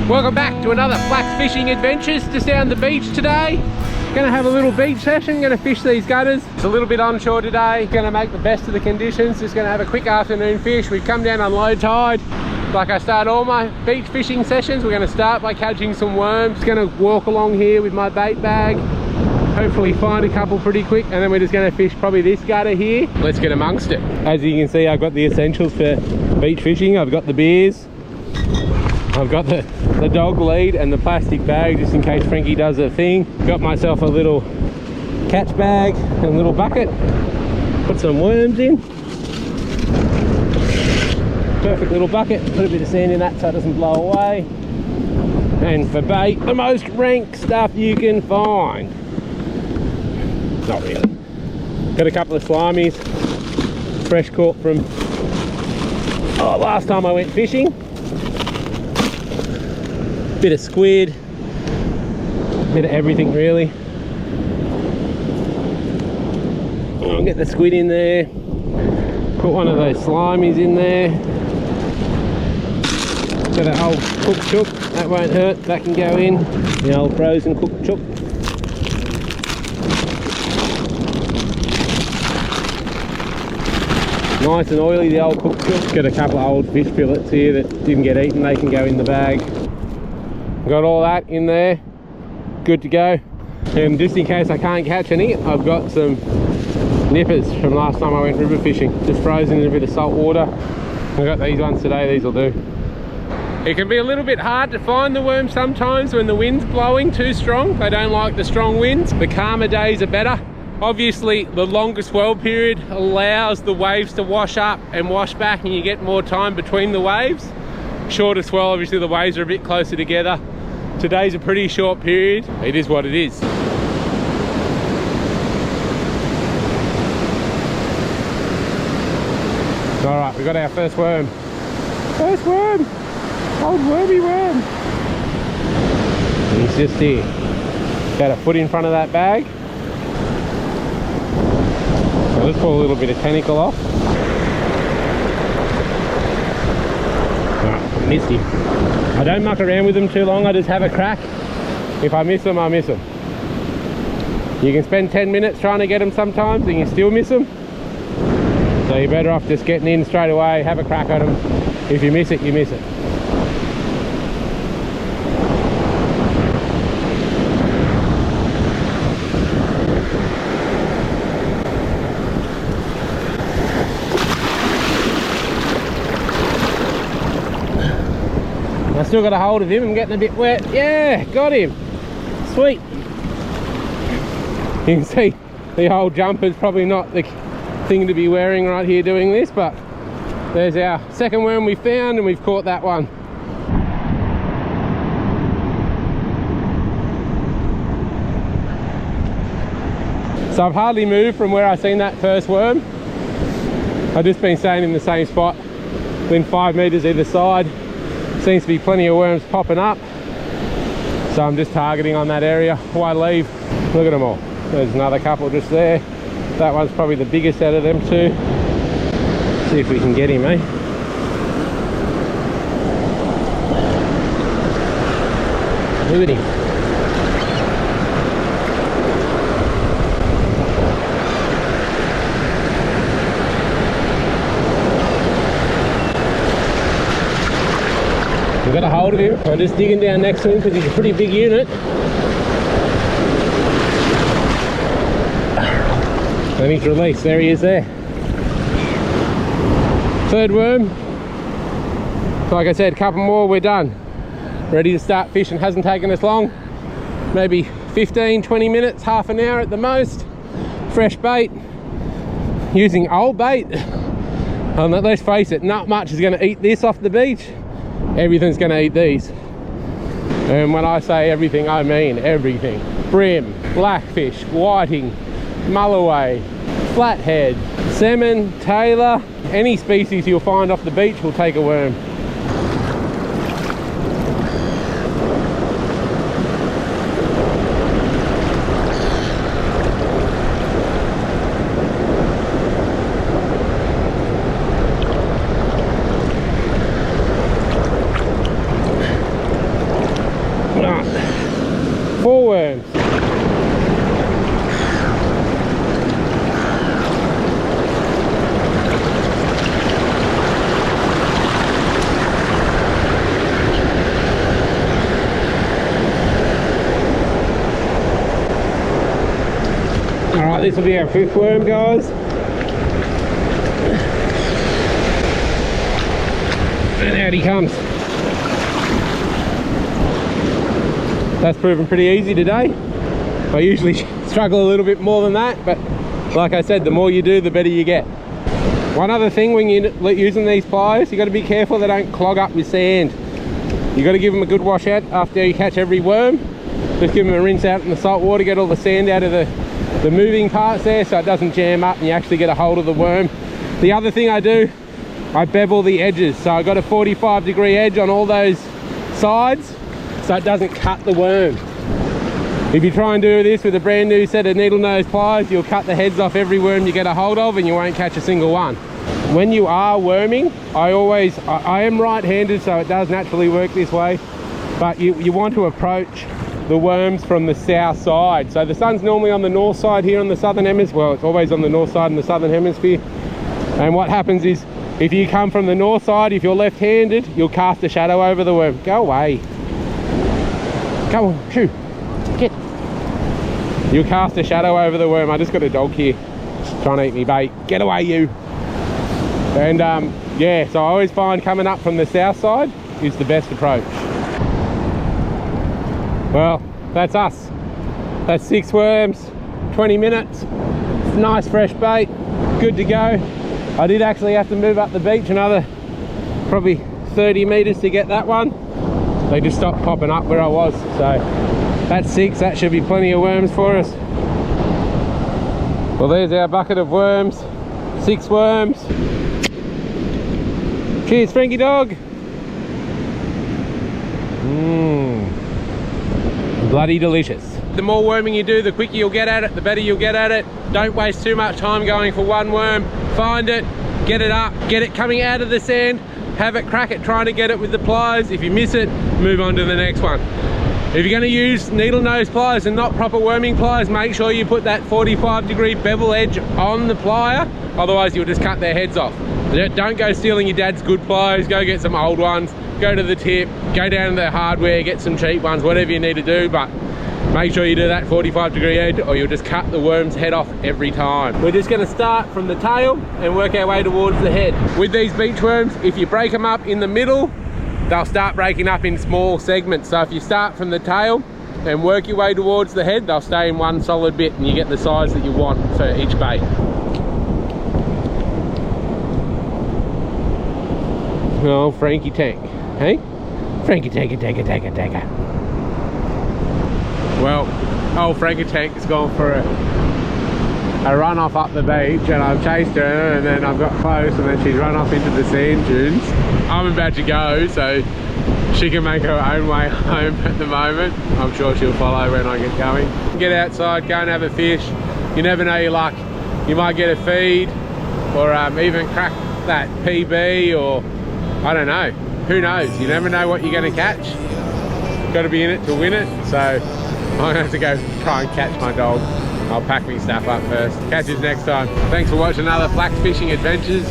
Welcome back to another flax fishing adventures. Just down the beach today. Gonna have a little beach session, gonna fish these gutters. It's a little bit onshore today, gonna make the best of the conditions. Just gonna have a quick afternoon fish. We've come down on low tide. Like I start all my beach fishing sessions, we're gonna start by catching some worms. Just gonna walk along here with my bait bag, hopefully find a couple pretty quick, and then we're just gonna fish probably this gutter here. Let's get amongst it. As you can see, I've got the essentials for beach fishing. I've got the beers, I've got the dog lead and the plastic bag just in case Frankie does a thing. Got myself a little catch bag and a little bucket. Put some worms in. Perfect little bucket. Put a bit of sand in that so it doesn't blow away. And for bait, the most rank stuff you can find. Not really. Got a couple of slimies. Fresh caught from last time I went fishing. Bit of squid, bit of everything really. I'll get the squid in there, put one of those slimies in there. Got an old cooked chook, that won't hurt, that can go in. The old frozen cooked chook. Nice and oily, the old cooked chook. Got a couple of old fish fillets here that didn't get eaten, they can go in the bag. Got all that in there, good to go. And just in case I can't catch any, I've got some nippers from last time I went river fishing, just frozen in a bit of salt water. I got these ones today, these will do. It can be a little bit hard to find the worms sometimes when the wind's blowing too strong. They don't like the strong winds. The calmer days are better. Obviously the longer swell period allows the waves to wash up and wash back, and you get more time between the waves. Shorter swell, obviously the waves are a bit closer together. Today's a pretty short period. It is what it is. All right, we got our first worm. First worm! Old wormy worm. And he's just here. Got a foot in front of that bag. I'll just pull a little bit of tentacle off. Alright, missed him. I don't muck around with them too long, I just have a crack. If I miss them, I miss them. You can spend 10 minutes trying to get them sometimes and you still miss them. So you're better off just getting in straight away, have a crack at them. If you miss it, you miss it. I still got a hold of him, I'm getting a bit wet. Yeah, got him. Sweet. You can see the old jumper's probably not the thing to be wearing right here doing this, but there's our second worm we found and we've caught that one. So I've hardly moved from where I seen that first worm. I've just been staying in the same spot within 5 meters either side. Seems to be plenty of worms popping up, so I'm just targeting on that area. Why leave? Look at them all. There's another couple just there. That one's probably the biggest out of them two. See if we can get him, eh? Look at him. We've got a hold of him. I'm just digging down next to him because he's a pretty big unit. And he's released. There he is there. Third worm. Like I said, a couple more, we're done. Ready to start fishing. Hasn't taken us long. Maybe 15, 20 minutes, half an hour at the most. Fresh bait. Using old bait. Let's face it, not much is going to eat this off the beach. Everything's going to eat these. And when I say everything, I mean everything. Brim, blackfish, whiting, mulloway, flathead, salmon, tailor, any species you'll find off the beach will take a worm. this will be our 5th worm, guys. And out he comes. That's proven pretty easy today. I usually struggle a little bit more than that, but like I said, the more you do, the better you get. One other thing when you're using these pliers, you got to be careful they don't clog up with sand. You got to give them a good wash out after you catch every worm. Just give them a rinse out in the salt water, get all the sand out of the moving parts there so it doesn't jam up and you actually get a hold of the worm. The other thing I do, I bevel the edges. So I got a 45-degree edge on all those sides so it doesn't cut the worm. If you try and do this with a brand new set of needle nose pliers, you'll cut the heads off every worm you get a hold of and you won't catch a single one. When you are worming, I am right-handed, so it does naturally work this way, but you want to approach the worms from the south side. So the sun's normally on the north side here on the southern hemisphere. Well, it's always on the north side in the southern hemisphere. And what happens is, if you come from the north side, if you're left-handed, you'll cast a shadow over the worm. Go away. Come on, shoo. Get. You'll cast a shadow over the worm. I just got a dog here trying to eat me bait. Get away, you. And yeah, so I always find coming up from the south side is the best approach. Well, that's us. That's 6 worms, 20 minutes. Nice fresh bait, good to go. I did actually have to move up the beach another probably 30 meters to get that one. They just stopped popping up where I was. So that's 6, that should be plenty of worms for us. Well, there's our bucket of worms, 6 worms. Cheers, Frankie dog. Bloody delicious. The more worming you do, the quicker you'll get at it, the better you'll get at it. Don't waste too much time going for one worm. Find it, get it up, get it coming out of the sand, have it crack it trying to get it with the pliers. If you miss it, move on to the next one. If you're going to use needle nose pliers and not proper worming pliers, make sure you put that 45-degree bevel edge on the plier, otherwise you'll just cut their heads off. Don't go stealing your dad's good pliers, go get some old ones, go to the tip, go down to the hardware, get some cheap ones, whatever you need to do, but make sure you do that 45-degree edge or you'll just cut the worm's head off every time. We're just going to start from the tail and work our way towards the head. With these beach worms, if you break them up in the middle, they'll start breaking up in small segments. So if you start from the tail and work your way towards the head, they'll stay in one solid bit and you get the size that you want for each bait. Oh, Frankie Tank, hey? Frankie Tanker. Well, old Frankie Tank has gone for a run off up the beach and I've chased her and then I've got close and then she's run off into the sand dunes. I'm about to go so she can make her own way home at the moment. I'm sure she'll follow when I get going. Get outside, go and have a fish. You never know your luck. You might get a feed or even crack that PB or I don't know. Who knows? You never know what you're going to catch. Got to be in it to win it. So I'm going to have to go try and catch my dog. I'll pack me stuff up first. Catch us next time. Thanks for watching another Flax Fishing Adventures.